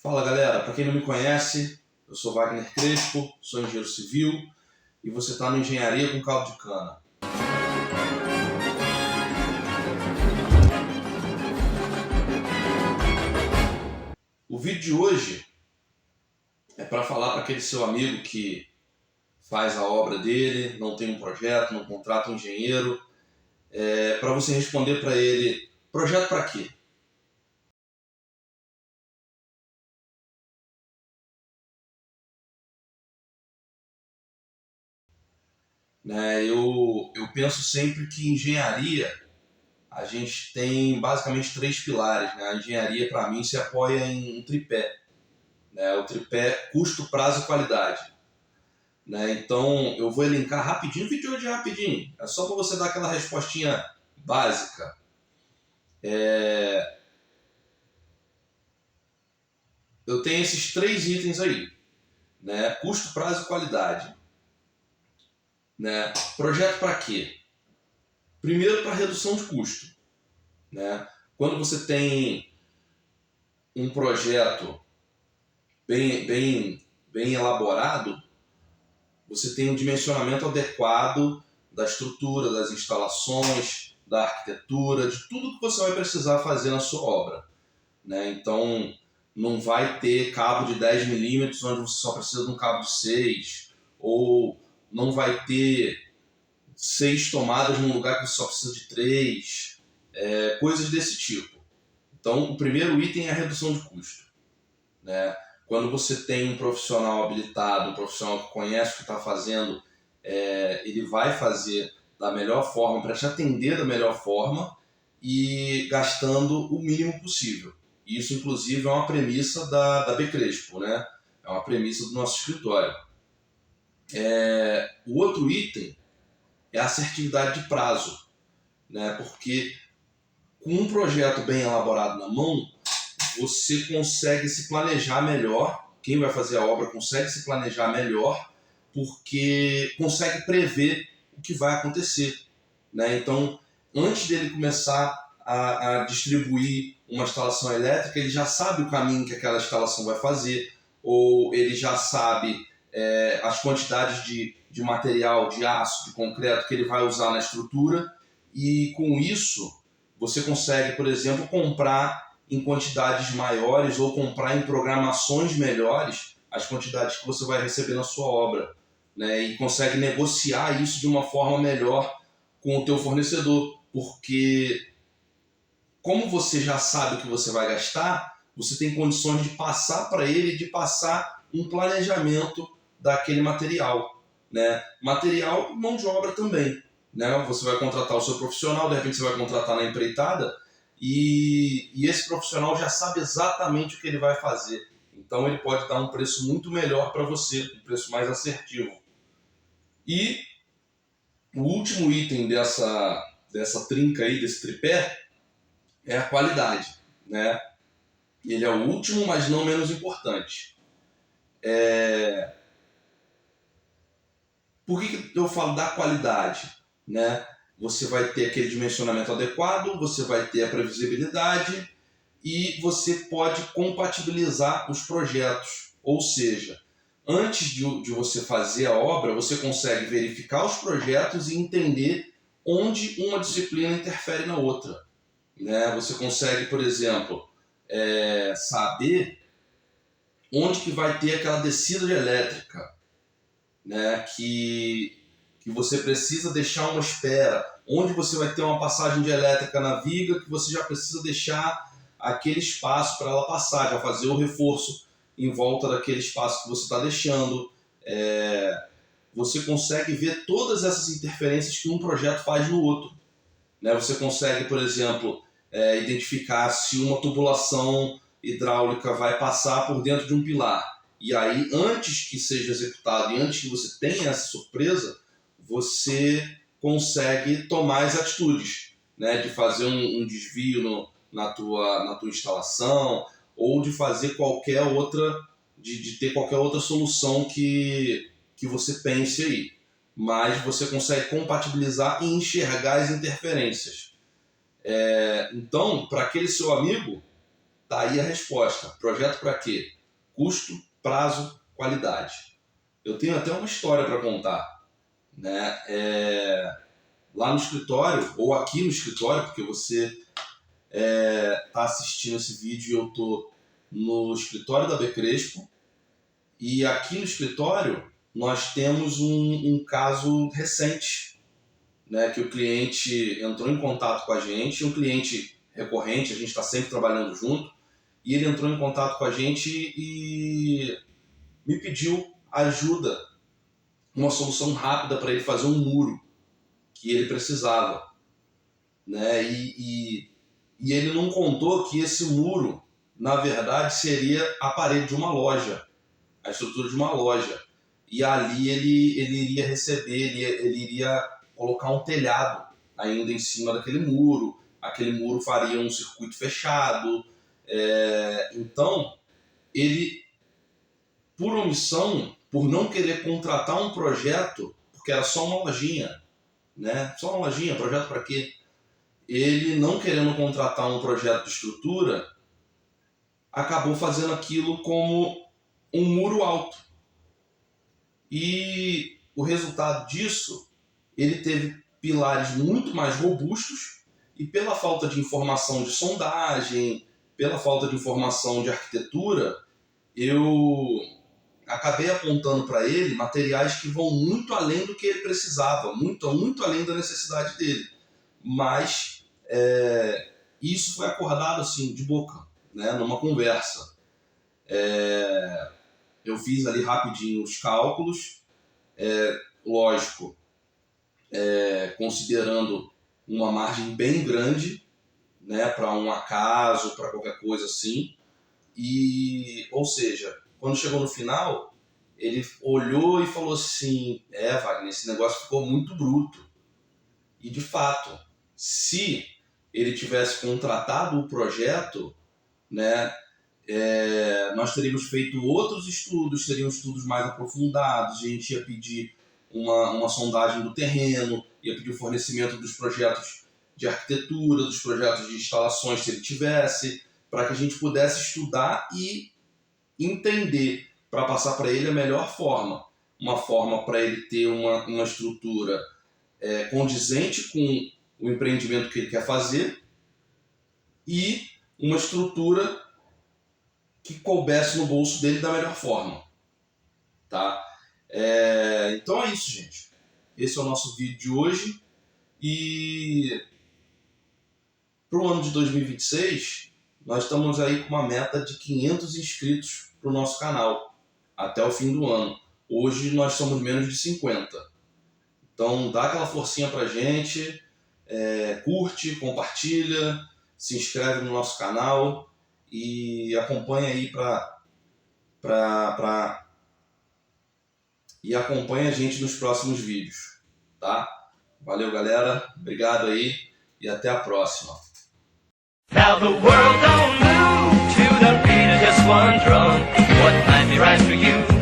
Fala galera, para quem não me conhece, eu sou Wagner Crespo, sou engenheiro civil e você está no Engenharia com Caldo de Cana. O vídeo de hoje é para falar para aquele seu amigo que faz a obra dele, não tem um projeto, não contrata um engenheiro, para você responder para ele: projeto para quê? Eu penso sempre que engenharia, a gente tem basicamente três pilares. A engenharia, para mim, se apoia em um tripé. O tripé custo, prazo e qualidade. Então, eu vou elencar rapidinho, vídeo de rapidinho. É só para você dar aquela respostinha básica. Eu tenho esses três itens aí. Custo, prazo e qualidade. Projeto para quê? Primeiro, para redução de custo. Quando você tem um projeto bem elaborado, você tem um dimensionamento adequado da estrutura, das instalações, da arquitetura, de tudo que você vai precisar fazer na sua obra. Então, não vai ter cabo de 10 milímetros onde você só precisa de um cabo de 6, ou não vai ter 6 tomadas num lugar que você só precisa de 3, coisas desse tipo. Então, o primeiro item é a redução de custo. Quando você tem um profissional habilitado, um profissional que conhece o que está fazendo, ele vai fazer da melhor forma, para te atender da melhor forma e gastando o mínimo possível. Isso, inclusive, é uma premissa da B Crespo, É uma premissa do nosso escritório. O outro item é a assertividade de prazo, porque com um projeto bem elaborado na mão, você consegue se planejar melhor. Quem vai fazer a obra consegue se planejar melhor, porque consegue prever o que vai acontecer. Então, antes dele começar a distribuir uma instalação elétrica, ele já sabe o caminho que aquela instalação vai fazer, ou ele já sabe as quantidades de material, de aço, de concreto que ele vai usar na estrutura, e com isso você consegue, por exemplo, comprar em quantidades maiores ou comprar em programações melhores as quantidades que você vai receber na sua obra, e consegue negociar isso de uma forma melhor com o teu fornecedor, porque como você já sabe o que você vai gastar, você tem condições de passar para ele, de passar um planejamento daquele material. Material, mão de obra também. Você vai contratar o seu profissional, de repente você vai contratar na empreitada, e esse profissional já sabe exatamente o que ele vai fazer. Então ele pode dar um preço muito melhor para você, um preço mais assertivo. E o último item dessa trinca aí, desse tripé, é a qualidade. Ele é o último, mas não menos importante. Por que eu falo da qualidade? Você vai ter aquele dimensionamento adequado, você vai ter a previsibilidade e você pode compatibilizar os projetos. Ou seja, antes de você fazer a obra, você consegue verificar os projetos e entender onde uma disciplina interfere na outra. Você consegue, por exemplo, saber onde que vai ter aquela descida de elétrica, que você precisa deixar uma espera, onde você vai ter uma passagem de elétrica na viga, que você já precisa deixar aquele espaço para ela passar, já fazer o reforço em volta daquele espaço que você está deixando. Você consegue ver todas essas interferências que um projeto faz no outro. Você consegue, por exemplo, identificar se uma tubulação hidráulica vai passar por dentro de um pilar. E aí, antes que seja executado e antes que você tenha essa surpresa, você consegue tomar as atitudes, de fazer um desvio na tua instalação, ou de fazer qualquer outra, de ter qualquer outra solução que você pense aí. Mas você consegue compatibilizar e enxergar as interferências. Então, para aquele seu amigo, Tá aí a resposta. Projeto para quê? Custo, prazo, qualidade. Eu tenho até uma história para contar, né? Lá no escritório, ou aqui no escritório, porque você está assistindo esse vídeo e eu estou no escritório da Becrespo, e aqui no escritório nós temos um caso recente, né, que o cliente entrou em contato com a gente, um cliente recorrente, a gente está sempre trabalhando junto, e ele entrou em contato com a gente e me pediu ajuda, uma solução rápida para ele fazer um muro que ele precisava, né? E ele não contou que esse muro, na verdade, seria a parede de uma loja, a estrutura de uma loja. E ali ele iria receber, ele iria colocar um telhado ainda em cima daquele muro, aquele muro faria um circuito fechado. Então, ele, por omissão, por não querer contratar um projeto, porque era só uma lojinha, né? Só uma lojinha, projeto para quê? Ele, não querendo contratar um projeto de estrutura, acabou fazendo aquilo como um muro alto. E o resultado disso, ele teve pilares muito mais robustos, e pela falta de informação de sondagem, pela falta de informação de arquitetura, eu acabei apontando para ele materiais que vão muito além do que ele precisava, muito além da necessidade dele. Mas isso foi acordado assim, de boca, né, numa conversa. Eu fiz ali rapidinho os cálculos, lógico, considerando uma margem bem grande, né, para um acaso, para qualquer coisa assim. E, ou seja, quando chegou no final, ele olhou e falou assim: Wagner, esse negócio ficou muito bruto. E de fato, se ele tivesse contratado o projeto, né, nós teríamos feito outros estudos, seriam estudos mais aprofundados, a gente ia pedir uma sondagem do terreno, ia pedir o fornecimento dos projetos de arquitetura, dos projetos de instalações, se ele tivesse, para que a gente pudesse estudar e entender, para passar para ele a melhor forma. Uma forma para ele ter uma estrutura condizente com o empreendimento que ele quer fazer e uma estrutura que coubesse no bolso dele da melhor forma. Tá? Então é isso, gente. Esse é o nosso vídeo de hoje. E para o ano de 2026, nós estamos aí com uma meta de 500 inscritos para o nosso canal, até o fim do ano. Hoje nós somos menos de 50. Então dá aquela forcinha para a gente, curte, compartilha, se inscreve no nosso canal e acompanha aí e acompanha a gente nos próximos vídeos, tá? Valeu, galera, obrigado aí e até a próxima. Now the world don't move to the beat of just one drum. What might be right for you